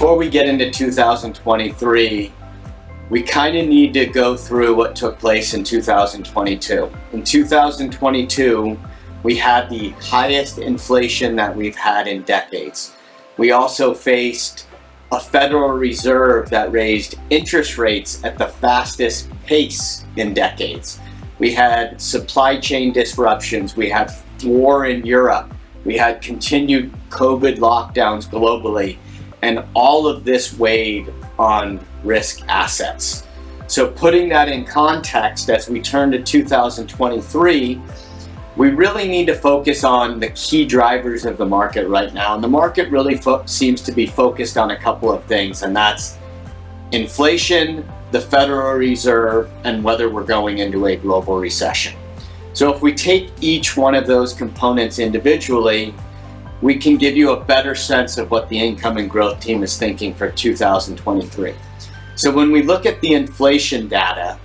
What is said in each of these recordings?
before we get into 2023, we kind of need to go through what took place in 2022. In 2022, we had the highest inflation that we've had in decades. We also faced a Federal Reserve that raised interest rates at the fastest pace in decades. We had supply chain disruptions. We had war in Europe. We had continued COVID lockdowns globally. And all of this weighed on risk assets. So putting that in context, as we turn to 2023, we really need to focus on the key drivers of the market right now. And the market really seems to be focused on a couple of things, and that's inflation, the Federal Reserve, and whether we're going into a global recession. So if we take each one of those components individually, we can give you a better sense of what the income and growth team is thinking for 2023. So when we look at the inflation data,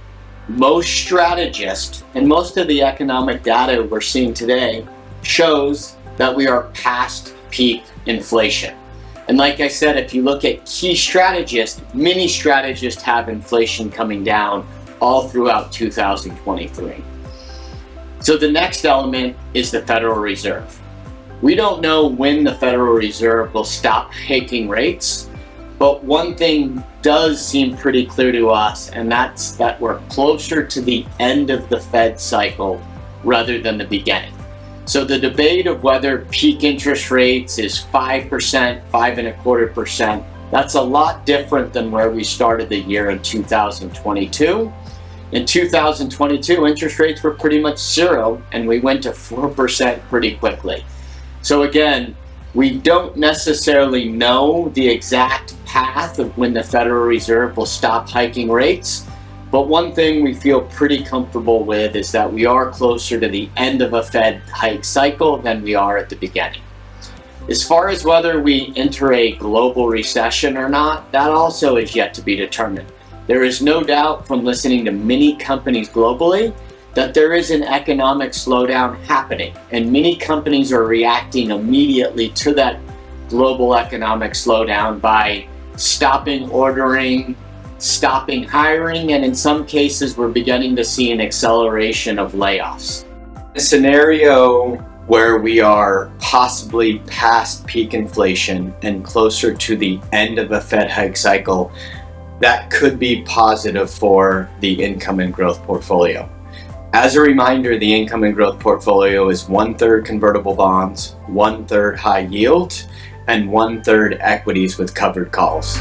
most strategists and most of the economic data we're seeing today shows that we are past peak inflation. And like I said, if you look at key strategists, many strategists have inflation coming down all throughout 2023. So the next element is the Federal Reserve. We don't know when the Federal Reserve will stop hiking rates, but one thing does seem pretty clear to us, and that's that we're closer to the end of the Fed cycle rather than the beginning. So the debate of whether peak interest rates is 5%, 5.25%, that's a lot different than where we started the year in 2022. In 2022, interest rates were pretty much zero, and we went to 4% pretty quickly. So again, we don't necessarily know the exact path of when the Federal Reserve will stop hiking rates, but one thing we feel pretty comfortable with is that we are closer to the end of a Fed hike cycle than we are at the beginning. As far as whether we enter a global recession or not, that also is yet to be determined. There is no doubt from listening to many companies globally that there is an economic slowdown happening, and many companies are reacting immediately to that global economic slowdown by stopping ordering, stopping hiring, and in some cases we're beginning to see an acceleration of layoffs. A scenario where we are possibly past peak inflation and closer to the end of a Fed hike cycle, that could be positive for the income and growth portfolio. As a reminder, the income and growth portfolio is 1/3 convertible bonds, 1/3 high yield, and 1/3 equities with covered calls.